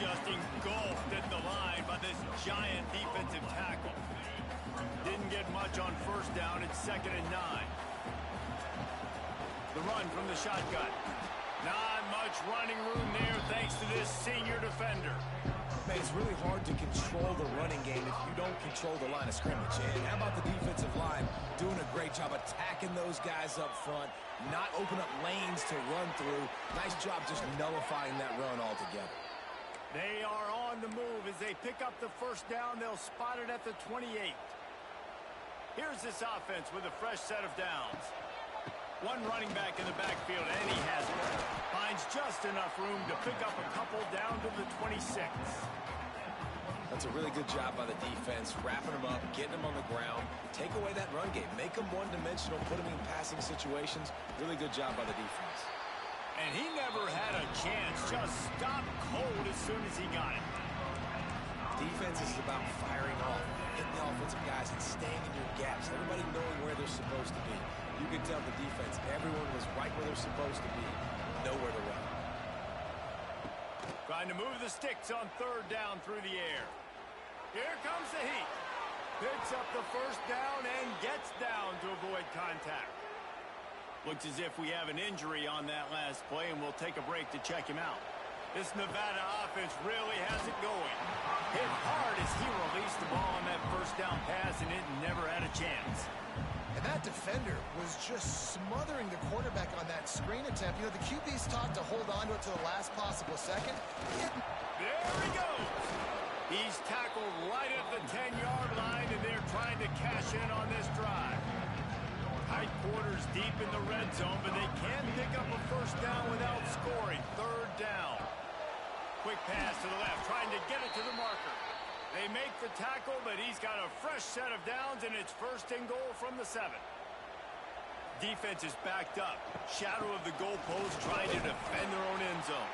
just engulfed at the line by this giant defensive tackle. Didn't get much on first down. It's 2nd and 9. The run from the shotgun. Not much running room there thanks to this senior defender. Man, it's really hard to control the running game if you don't control the line of scrimmage. And how about the defensive line doing a great job attacking those guys up front, not open up lanes to run through. Nice job just nullifying that run altogether. They are on the move. As they pick up the first down, they'll spot it at the 28. Here's this offense with a fresh set of downs. One running back in the backfield, and he has it. Finds just enough room to pick up a couple down to the 26. That's a really good job by the defense, wrapping them up, getting them on the ground, take away that run game, make them one-dimensional, put them in passing situations. Really good job by the defense. And he never had a chance, just stopped cold as soon as he got it. Defense is about firing off, hitting the offensive guys and staying in your gaps, everybody knowing where they're supposed to be. You can tell the defense, everyone was right where they're supposed to be, nowhere to run. Trying to move the sticks on 3rd down through the air. Here comes the heat. Picks up the first down and gets down to avoid contact. Looks as if we have an injury on that last play, and we'll take a break to check him out. This Nevada offense really has it going. Hit hard as he released the ball on that first down pass, and it never had a chance. And that defender was just smothering the quarterback on that screen attempt. You know, the QB's taught to hold on to it to the last possible second. There he goes. He's tackled right at the 10-yard line, and they're trying to cash in on this drive. Tight quarters deep in the red zone, but they can't pick up a first down without scoring. 3rd down. Quick pass to the left, trying to get it to the marker. They make the tackle, but he's got a fresh set of downs, and it's 1st and goal from the 7. Defense is backed up. Shadow of the goalpost, trying to defend their own end zone.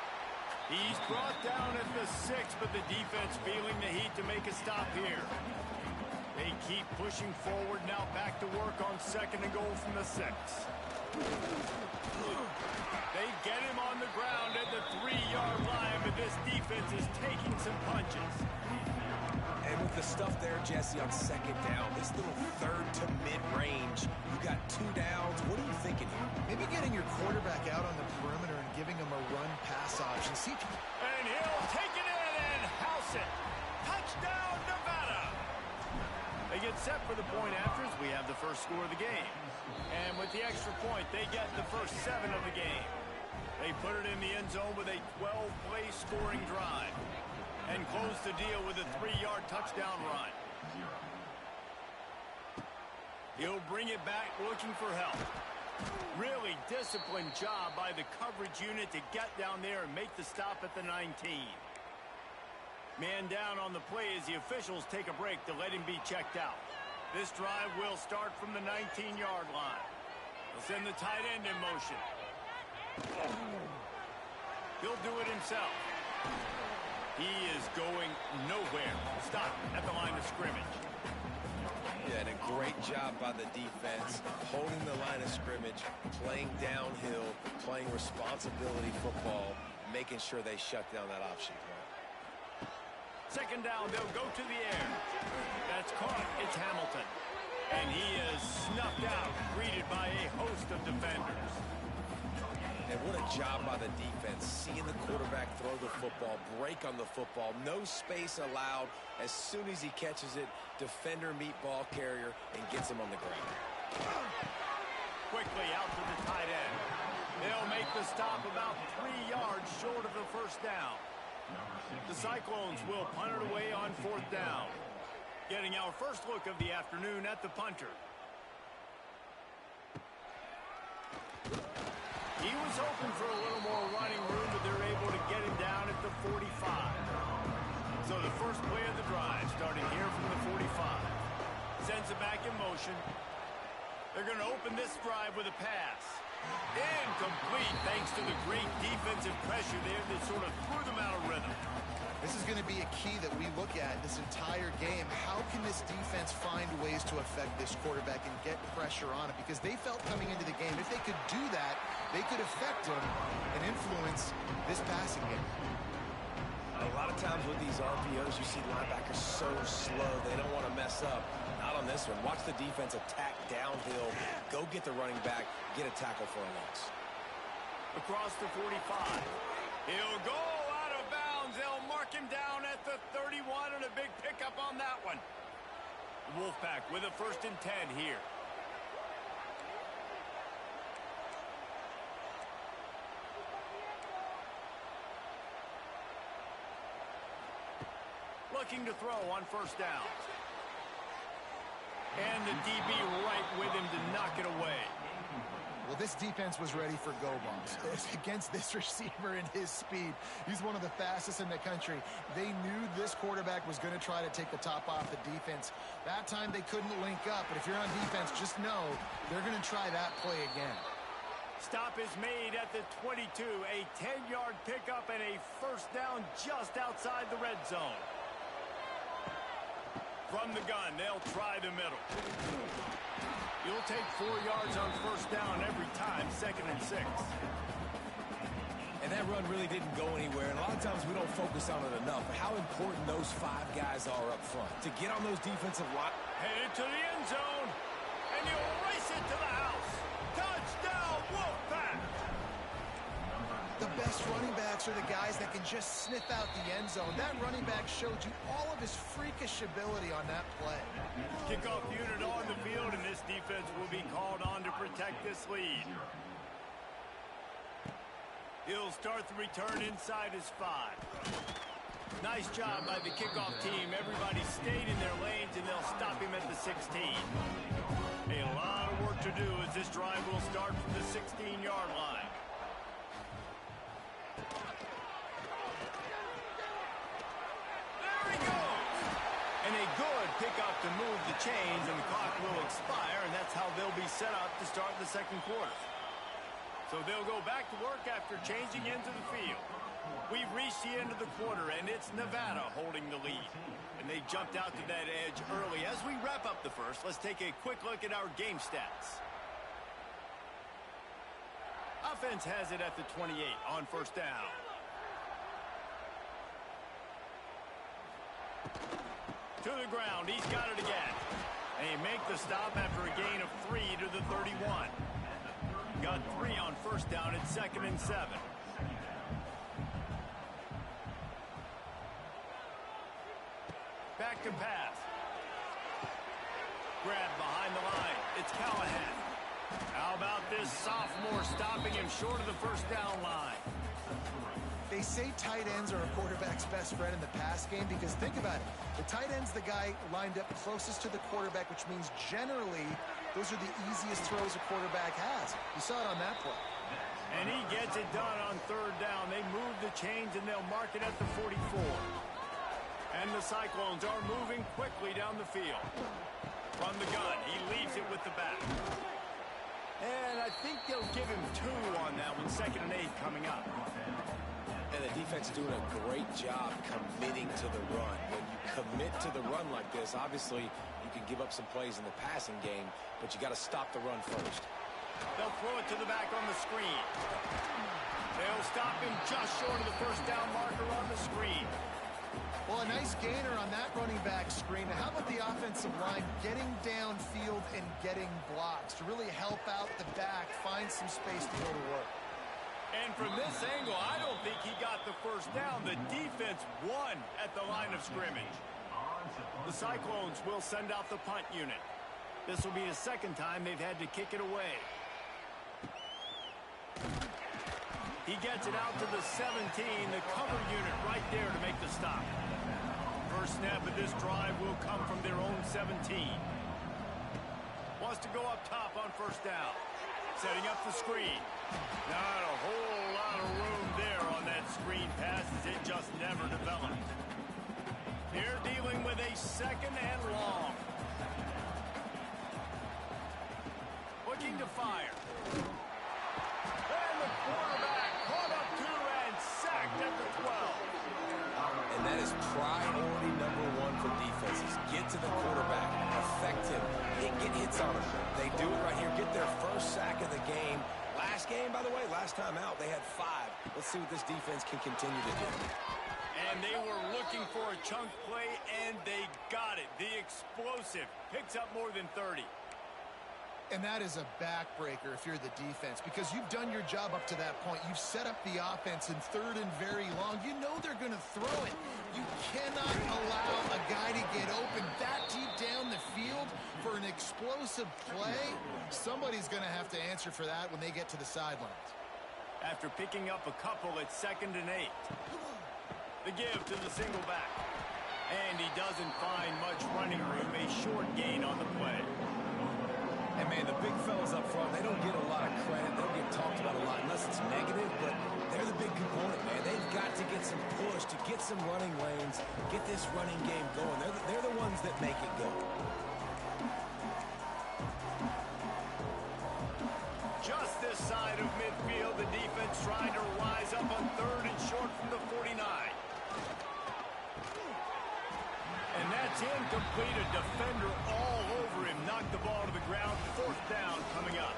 He's brought down at the 6, but the defense feeling the heat to make a stop here. They keep pushing forward, now back to work on 2nd and goal from the 6. They get him on the ground at the 3-yard line, but this defense is taking some punches. And with the stuff there, Jesse, on 2nd down, this little 3rd to mid-range, you got 2 downs. What are you thinking here? Maybe getting your quarterback out on the perimeter and giving him a run-pass option. See, and he'll take it in and house it. Touchdown, Nevada! They get set for the point after as we have the first score of the game. And with the extra point, they get the first 7 of the game. They put it in the end zone with a 12-play scoring drive and close the deal with a 3-yard touchdown run. He'll bring it back looking for help. Really disciplined job by the coverage unit to get down there and make the stop at the 19. Man down on the play as the officials take a break to let him be checked out. This drive will start from the 19-yard line. They'll send the tight end in motion. He'll do it himself. He is going nowhere. Stop at the line of scrimmage. Yeah, and a great job by the defense, holding the line of scrimmage, playing downhill, playing responsibility football, making sure they shut down that option play. 2nd down, they'll go to the air. That's caught. It's Hamilton. And he is snuffed out, greeted by a host of defenders. And what a job by the defense, seeing the quarterback throw the football, break on the football, no space allowed. As soon as he catches it, defender meet ball carrier and gets him on the ground. Quickly out to the tight end. They'll make the stop about 3 yards short of the first down. The Cyclones will punt it away on 4th down. Getting our first look of the afternoon at the punter. He was hoping for a little more running room, but they're able to get him down at the 45. So the first play of the drive, starting here from the 45. Sends it back in motion. They're going to open this drive with a pass. Incomplete, thanks to the great defensive pressure there that sort of threw them out of rhythm. this is going to be a key that we look at this entire game. How can this defense find ways to affect this quarterback and get pressure on it? Because they felt coming into the game, if they could do that, they could affect him and influence this passing game. A lot of times with these RPOs, you see linebackers so slow, they don't want to mess up. Not on this one. Watch the defense attack downhill, go get the running back, get a tackle for a loss. Across the 45. He'll go out of bounds. They'll mark him down at the 31, and a big pickup on that one. Wolfpack with a 1st and 10 here. Looking to throw on 1st down. And the DB right with him to knock it away. Well, this defense was ready for go-balls. Against this receiver and his speed, he's one of the fastest in the country. They knew this quarterback was going to try to take the top off the defense. That time they couldn't link up, but if you're on defense, just know they're going to try that play again. Stop is made at the 22. A 10-yard pickup and a 1st down just outside the red zone. From the gun, they'll try the middle. You'll take 4 yards on 1st down every time, 2nd and 6. And that run really didn't go anywhere, and a lot of times we don't focus on it enough, but how important those 5 guys are up front. To get on those defensive line. Headed to the end zone, and he'll race it to the house. Touchdown, Wolfpack! The best running backs are the guys that can just sniff out the end zone. That running back showed you all of his freakish ability on that play. Kickoff unit on the field, and this defense will be called on to protect this lead. He'll start the return inside his 5. Nice job by the kickoff team. Everybody stayed in their lanes, and they'll stop him at the 16. A lot of work to do as this drive will start from the 16-yard line. There he goes! And a good pickup to move the chains, and the clock will expire, and that's how they'll be set up to start the 2nd quarter. So they'll go back to work after changing into the field. We've reached the end of the quarter, and it's Nevada holding the lead. And they jumped out to that edge early. As we wrap up the first, let's take a quick look at our game stats. Offense has it at the 28 on 1st down. To the ground, he's got it again. And he make the stop after a gain of 3 to the 31. Got 3 on 1st down at 2nd and 7. Back to pass. Grab behind the line. It's Callahan. How about this sophomore stopping him short of the 1st down line? They say tight ends are a quarterback's best friend in the pass game because think about it. The tight end's the guy lined up closest to the quarterback, which means generally those are the easiest throws a quarterback has. You saw it on that play. And he gets it done on 3rd down. They move the chains, and they'll mark it at the 44. And the Cyclones are moving quickly down the field. From the gun, he leaves it with the back. And I think they'll give him 2 on that one. 2nd and 8 coming up. And the defense is doing a great job committing to the run. When you commit to the run like this, obviously you can give up some plays in the passing game, but you got to stop the run first. They'll throw it to the back on the screen. They'll stop him just short of the 1st down marker on the screen. Well, a nice gainer on that running back screen. Now, how about the offensive line getting downfield and getting blocks to really help out the back, find some space to go to work? And from this angle, I don't think he got the 1st down. The defense won at the line of scrimmage. The Cyclones will send out the punt unit. This will be the 2nd time they've had to kick it away. He gets it out to the 17, the cover unit right there to make the stop. First snap of this drive will come from their own 17. Wants to go up top on 1st down. Setting up the screen. Not a whole lot of room there on that screen pass as it just never developed. They're dealing with a 2nd and long. Looking to fire. And the quarterback caught up to and sacked at the 12. And that is priority number 1 for defenses. Get to the quarterback, affect him, and get hits on him. They do it right here, get their 1st sack of the game. Last game, by the way, last time out, they had 5. Let's see what this defense can continue to do. And they were looking for a chunk play, and they got it. The explosive picks up more than 30. And that is a backbreaker if you're the defense, because you've done your job up to that point. You've set up the offense in 3rd and very long. You know they're going to throw it. You cannot allow a guy to get open that deep down the field for an explosive play. Somebody's going to have to answer for that when they get to the sidelines. After picking up a couple, it's 2nd and 8. The give to the single back. And he doesn't find much running room. A short gain on the play. And, man, the big fellas up front, they don't get a lot of credit. They don't get talked about a lot unless it's negative, but they're the big component, man. They've got to get some push, to get some running lanes, get this running game going. They're the ones that make it go. Just this side of midfield, the defense trying to rise up on 3rd and short from the 49. And that's incomplete. A defender all over him. Knocked the ball to the ground. 4th down coming up.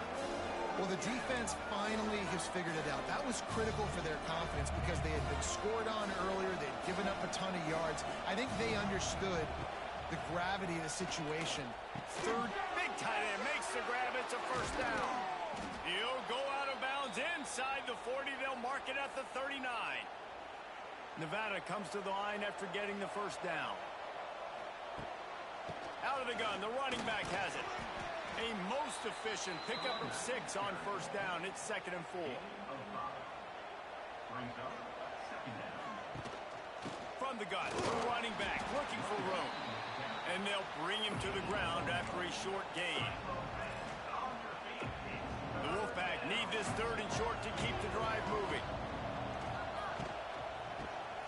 Well, the defense finally has figured it out. That was critical for their confidence because they had been scored on earlier. They'd given up a ton of yards. I think they understood the gravity of the situation. 3rd, big tight end makes the grab. It's a 1st down. He'll go out of bounds inside the 40. They'll mark it at the 39. Nevada comes to the line after getting the 1st down. Out of the gun, the running back has it. A most efficient pickup of 6 on 1st down. It's 2nd and 4. From the gun, the running back looking for room. And they'll bring him to the ground after a short gain. The Wolfpack need this 3rd and short to keep the drive moving.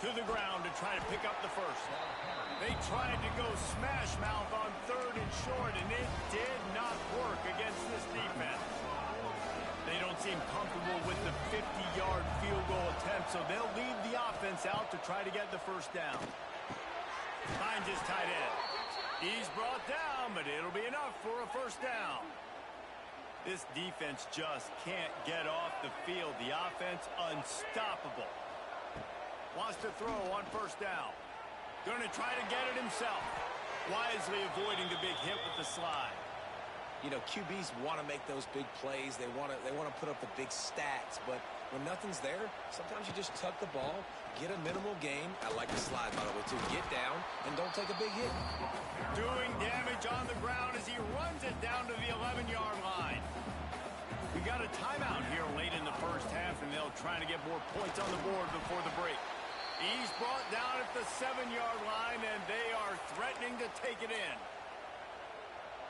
To the ground to try to pick up the 1st. They tried to go smash mouth on 3rd and short, and it did not work against this defense. They don't seem comfortable with the 50-yard field goal attempt, so they'll leave the offense out to try to get the 1st down. Finds his tight end. He's brought down, but it'll be enough for a 1st down. This defense just can't get off the field. The offense unstoppable. Wants to throw on 1st down. Going to try to get it himself. Wisely avoiding the big hit with the slide. You know, QBs want to make those big plays. They want to put up the big stats. But when nothing's there, sometimes you just tuck the ball, get a minimal gain. I like the slide, by the way, too. Get down and don't take a big hit. Doing damage on the ground as he runs it down to the 11-yard line. We got a timeout here late in the 1st half, and they'll try to get more points on the board before the break. He's brought down at the 7-yard line, and they are threatening to take it in.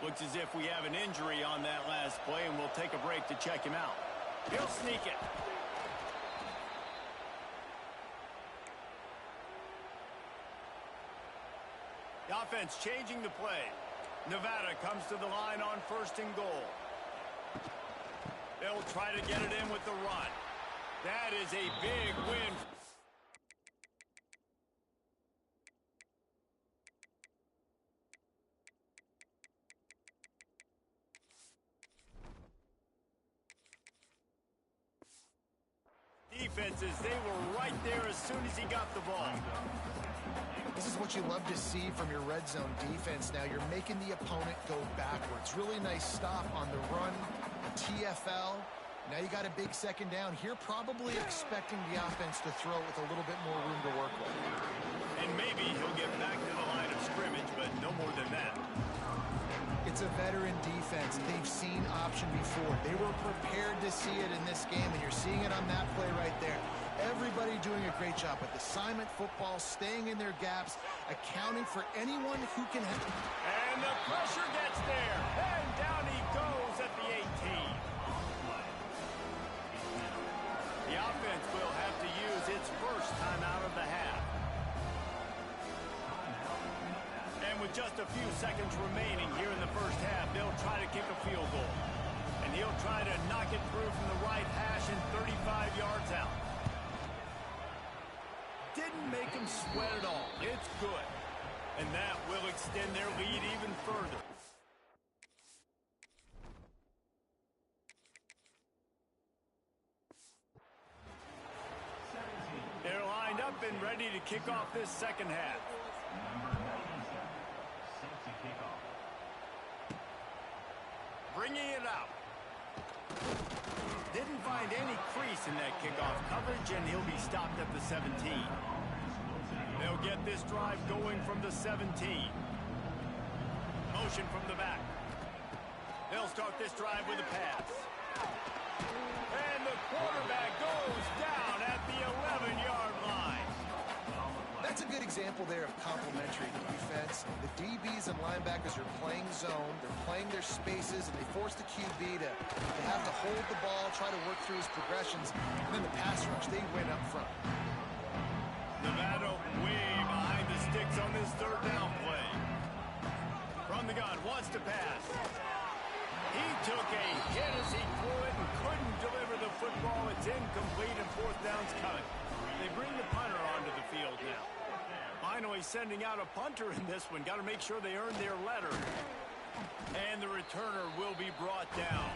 Looks as if we have an injury on that last play, and we'll take a break to check him out. He'll sneak it. The offense changing the play. Nevada comes to the line on 1st and goal. They'll try to get it in with the run. That is a big win. Defenses, they were right there as soon as he got the ball. This is what you love to see from your red zone defense now. You're making the opponent go backwards. Really nice stop on the run, a TFL. Now you got a big 2nd down. Here probably expecting the offense to throw with a little bit more room to work with. And maybe he'll get back to the line of scrimmage, but no more than that. It's a veteran defense. They've seen option before. They were prepared to see it in this game, and you're seeing it on that play right there. Everybody doing a great job with assignment football, staying in their gaps, accounting for anyone who can help. And the pressure gets there. And down he goes at the 18. The offense will have to use its 1st timeout of the half. And with just a few seconds remaining here in the 1st half, they'll try to kick a field goal. And he'll try to knock it through from the right hash and 35 yards out. Didn't make him sweat at all. It's good. And that will extend their lead even further. They're lined up and ready to kick off this second half. Bringing it out. Didn't find any crease in that kickoff coverage, and he'll be stopped at the 17. They'll get this drive going from the 17. Motion from the back. They'll start this drive with a pass. And the quarterback goes down at the 11-yard line. That's a good example there of complementary defense. The DBs and linebackers are playing zone. They're playing their spaces, and they force the QB to have to hold the ball, try to work through his progressions. And then the pass rush, they win up front. Nevada way behind the sticks on this third down play. From the gun, wants to pass. He took a hit as he threw it and couldn't deliver the football. It's incomplete and fourth down's coming. They bring the punter onto the field now. Finally sending out a punter in this one. Got to make sure they earn their letter. And the returner will be brought down.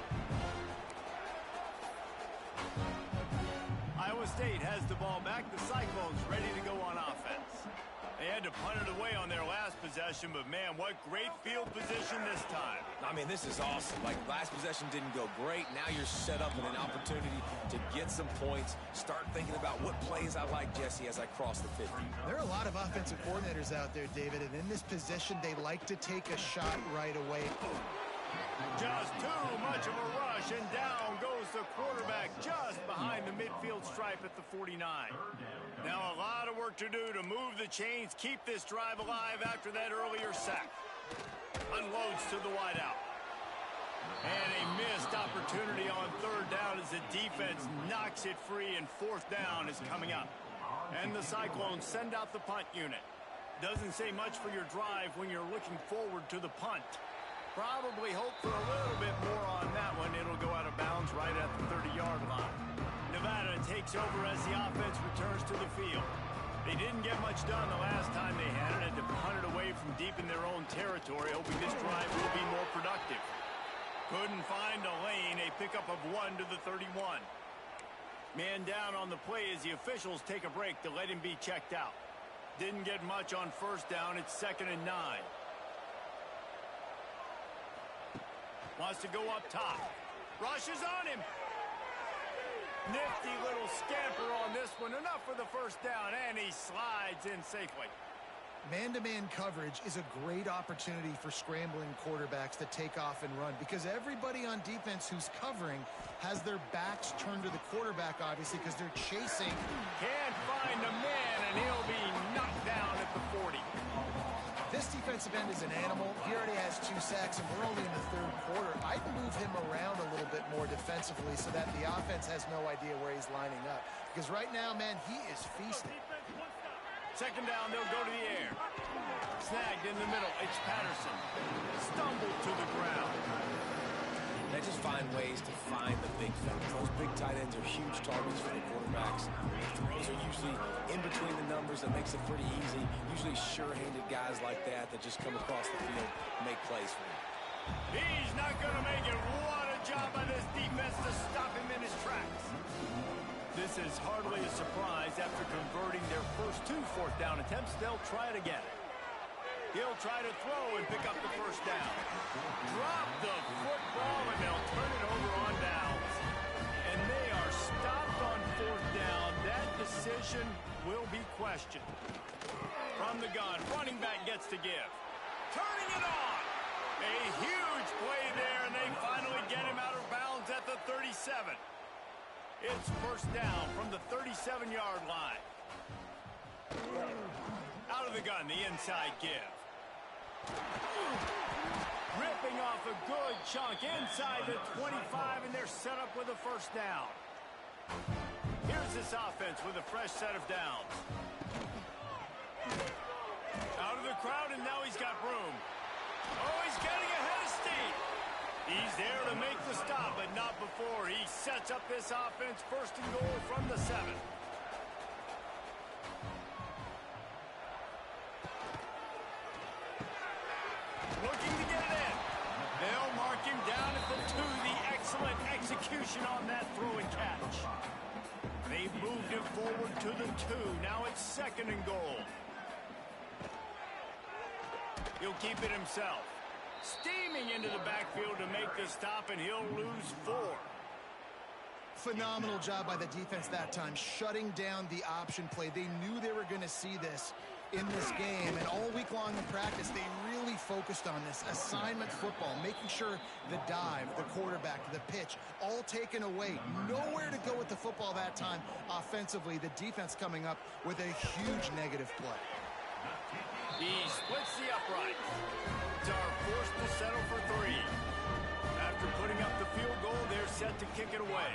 Iowa State has the ball back. The Cyclones ready to go on offense. They had to punt it away on their last possession, but man, what great field position this time. I mean, this is awesome. Like, last possession didn't go great. Now you're set up with an opportunity to get some points. Start thinking about what plays I like, Jesse, as I cross the 50. There are a lot of offensive coordinators out there, David, and in this position, they like to take a shot right away. Just too much of a rush, and down goes the quarterback just behind the midfield stripe at the 49. Now a lot of work to do to move the chains, keep this drive alive after that earlier sack. Unloads to the wideout. And a missed opportunity on third down as the defense knocks it free, and fourth down is coming up. And the Cyclones send out the punt unit. Doesn't say much for your drive when you're looking forward to the punt. Probably hope for a little bit more on that one. It'll go out of bounds right at the 30-yard line. Nevada takes over as the offense returns to the field. They didn't get much done the last time they had it, and to punt it away from deep in their own territory, hoping this drive will be more productive. Couldn't find a lane. A pickup of 1 to the 31. Man down on the play as the officials take a break to let him be checked out. Didn't get much on first down. It's 2nd and 9. Wants to go up top. Rushes on him. Nifty little scamper on this one. Enough for the first down, and he slides in safely. Man-to-man coverage is a great opportunity for scrambling quarterbacks to take off and run, because everybody on defense who's covering has their backs turned to the quarterback, obviously, because they're chasing. Can't find a man, and he'll be knocked down at the 40. This defensive end is an animal. He already has 2 sacks, and we're only in the third quarter. I'd move him around a little bit more defensively so that the offense has no idea where he's lining up. Because right now, man, he is feasting. Second down, they'll go to the air. Snagged in the middle. It's Patterson. Stumbled to the ground. They just find ways to find the big fellas. Those big tight ends are huge targets for the quarterbacks. The throws are usually in between the numbers. That makes it pretty easy. Usually sure-handed guys like that just come across the field and make plays for him. He's not going to make it. What a job by this defense to stop him in his tracks. This is hardly a surprise. After converting their first 2 fourth down attempts, they'll try it again. He'll try to throw and pick up the first down. Drop the football, and they'll turn it over on downs. And they are stopped on fourth down. That decision will be questioned. From the gun, running back gets to give. Turning it on. A huge play there, and they finally get him out of bounds at the 37. It's first down from the 37-yard line. Out of the gun, the inside give. Ripping off a good chunk inside the 25, and they're set up with a first down. Here's this offense with a fresh set of downs. Out of the crowd, and now he's got room. Oh, he's getting ahead of steam. He's there to make the stop, but not before. He sets up this offense first and goal from the 7. Looking to get it in. They'll mark him down at the 2. The excellent execution on that throw and catch. They moved it forward to the 2. Now it's 2nd and goal. He'll keep it himself. Steaming into the backfield to make the stop, and he'll lose 4. Phenomenal job by the defense that time, shutting down the option play. They knew they were going to see this in this game, and all week long in practice, they really focused on this assignment football, making sure the dive, the quarterback, the pitch, all taken away. Nowhere to go with the football that time offensively. The defense coming up with a huge negative play. He splits the upright. Are forced to settle for 3. After putting up the field goal, they're set to kick it away.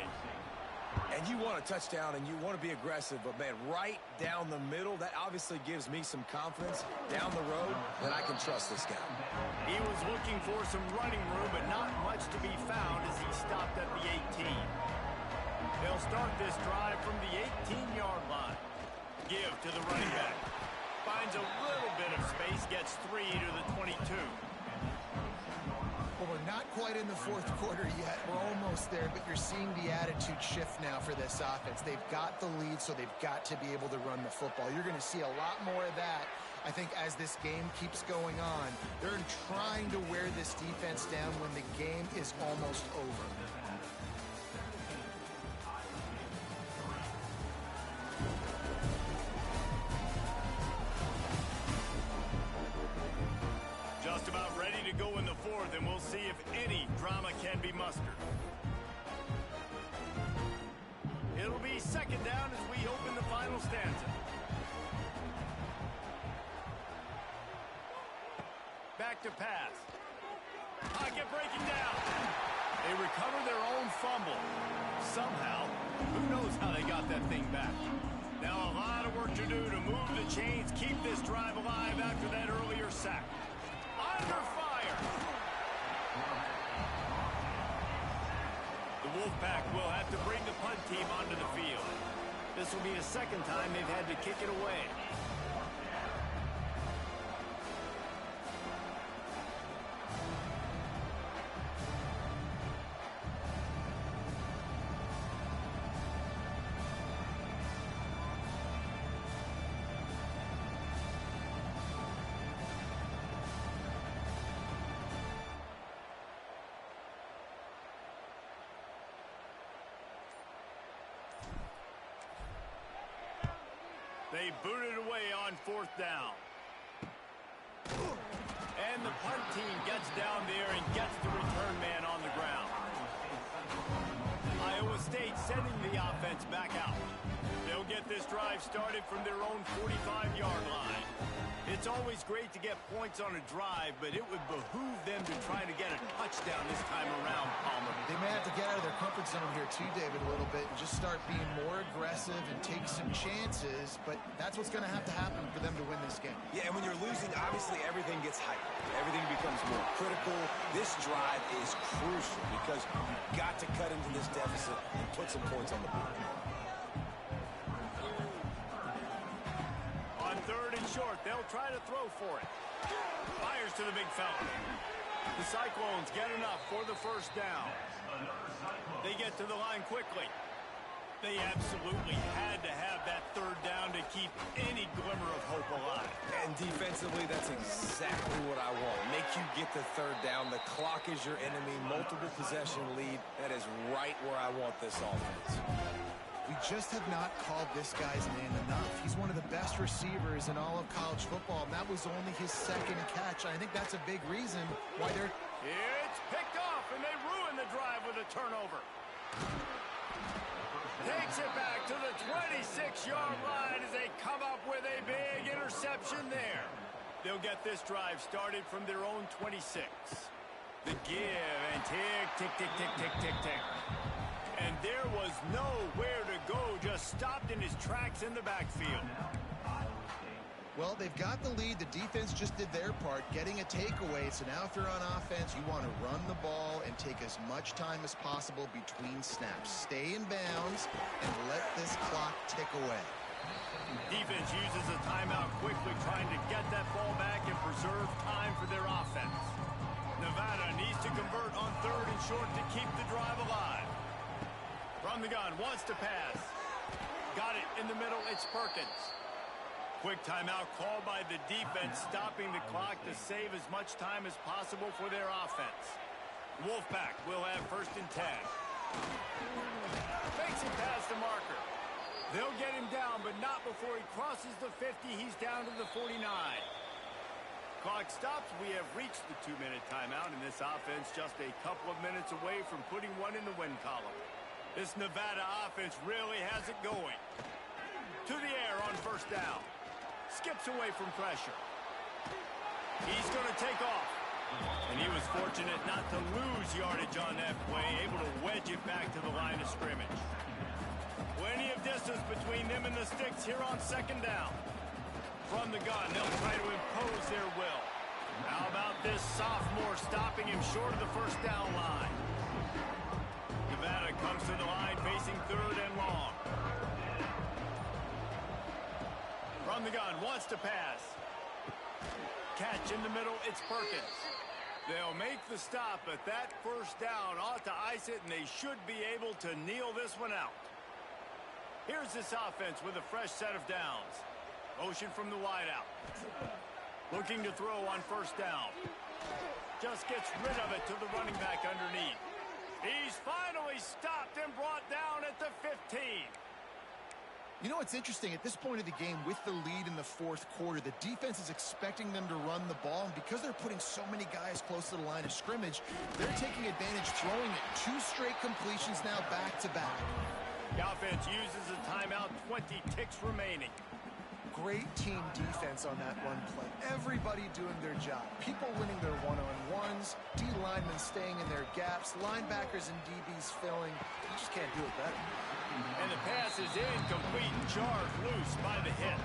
And you want a touchdown, and you want to be aggressive, but, man, right down the middle, that obviously gives me some confidence down the road that I can trust this guy. He was looking for some running room, but not much to be found as he stopped at the 18. They'll start this drive from the 18-yard line. Give to the running back. Finds a little bit of space, gets 3 to the 22. Well, we're not quite in the 4th quarter yet. We're almost there, but you're seeing the attitude shift now for this offense. They've got the lead, so they've got to be able to run the football. You're going to see a lot more of that, I think, as this game keeps going on. They're trying to wear this defense down when the game is almost over. Just about ready to go in the 4th, and we'll see if any drama can be mustered. It'll be 2nd down as we open the final stanza. Back to pass. Pocket breaking down. They recover their own fumble. Somehow, who knows how they got that thing back. Now a lot of work to do to move the chains, keep this drive alive after that earlier sack. Under fire. The Wolfpack will have to bring the punt team onto the field. This will be the 2nd time they've had to kick it away. They boot it away on 4th down. And the punt team gets down there and gets the return man on the ground. Iowa State sending the offense back out. They'll get this drive started from their own 45-yard line. It's always great to get points on a drive, but it would behoove them to try to get a touchdown this time around, Palmer. They may have to get out of their comfort zone here too, David, a little bit and just start being more aggressive and take some chances, but that's what's going to have to happen for them to win this game. Yeah, and when you're losing, obviously everything gets hyped. Everything becomes more critical. This drive is crucial because you've got to cut into this deficit and put some points on the board. On 3rd and short, they'll try to throw for it. Fires to the big fella. The Cyclones get enough for the 1st down. They get to the line quickly. They absolutely had to have that 3rd down to keep any glimmer of hope alive. And defensively, that's exactly what I want. Make you get the 3rd down. The clock is your enemy. Multiple possession lead. That is right where I want this offense. We just have not called this guy's name enough. He's one of the best receivers in all of college football, and that was only his 2nd catch. I think that's a big reason why they're... It's picked off, and they ruin the drive with a turnover. Takes it back to the 26-yard line as they come up with a big interception there. They'll get this drive started from their own 26. The give, and tick, tick, tick, tick, tick, tick, tick. And there was nowhere to go, just stopped in his tracks in the backfield. Well, they've got the lead. The defense just did their part, getting a takeaway. So now if you're on offense, you want to run the ball and take as much time as possible between snaps. Stay in bounds and let this clock tick away. Defense uses a timeout quickly, trying to get that ball back and preserve time for their offense. Nevada needs to convert on 3rd and short to keep the drive alive. From the gun, wants to pass. Got it in the middle. It's Perkins. Quick timeout called by the defense, stopping the clock to save as much time as possible for their offense. Wolfpack will have 1st and 10. Fakes it past the marker. They'll get him down, but not before he crosses the 50. He's down to the 49. Clock stops. We have reached the 2-minute timeout, and this offense just a couple of minutes away from putting one in the win column. This Nevada offense really has it going. To the air on 1st down. Skips away from pressure. He's going to take off. And he was fortunate not to lose yardage on that play, able to wedge it back to the line of scrimmage. Plenty of distance between them and the sticks here on 2nd down. From the gun, they'll try to impose their will. How about this sophomore stopping him short of the 1st down line? Nevada comes to the line facing 3rd and long. From the gun, wants to pass. Catch in the middle, it's Perkins. They'll make the stop, but that 1st down ought to ice it, and they should be able to kneel this one out. Here's this offense with a fresh set of downs. Motion from the wideout. Looking to throw on 1st down. Just gets rid of it to the running back underneath. He's finally stopped and brought down at the 15. You know what's interesting? At this point of the game, with the lead in the 4th quarter, the defense is expecting them to run the ball, and because they're putting so many guys close to the line of scrimmage, they're taking advantage, throwing it. 2 straight completions now back-to-back. The offense uses a timeout, 20 ticks remaining. Great team defense on that run play. Everybody doing their job. People winning their one-on-ones, D linemen staying in their gaps, linebackers and DBs filling. You just can't do it better. And the pass is incomplete and charged loose by the hit.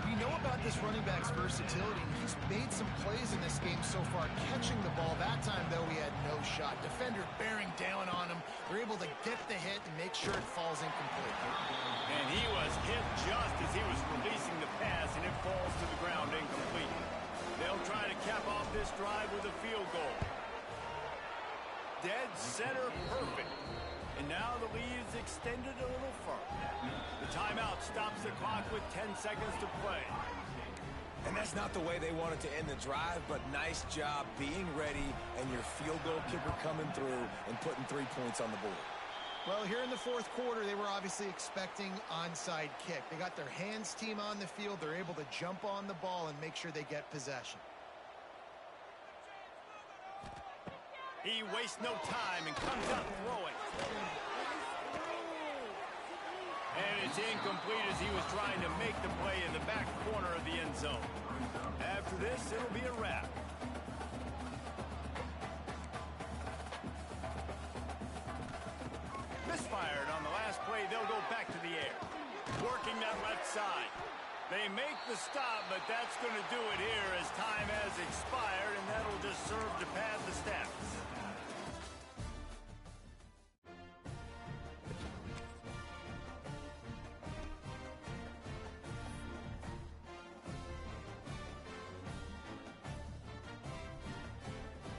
We know about this running back's versatility. He's made some plays in this game so far, catching the ball. That time, though, he had no shot. Defender bearing down on him. They're able to get the hit and make sure it falls incomplete. And he was hit just as he was releasing the pass, and it falls to the ground incomplete. They'll try to cap off this drive with a field goal. Dead center perfect. And now the lead is extended a little further. The timeout stops the clock with 10 seconds to play. And that's not the way they wanted to end the drive, but nice job being ready and your field goal kicker coming through and putting 3 points on the board. Well, here in the 4th quarter, they were obviously expecting onside kick. They got their hands team on the field. They're able to jump on the ball and make sure they get possession. He wastes no time and comes up throwing. And it's incomplete as he was trying to make the play in the back corner of the end zone. After this, it'll be a wrap. Misfired on the last play. They'll go back to the air. Working that left side. They make the stop, but that's going to do it here as time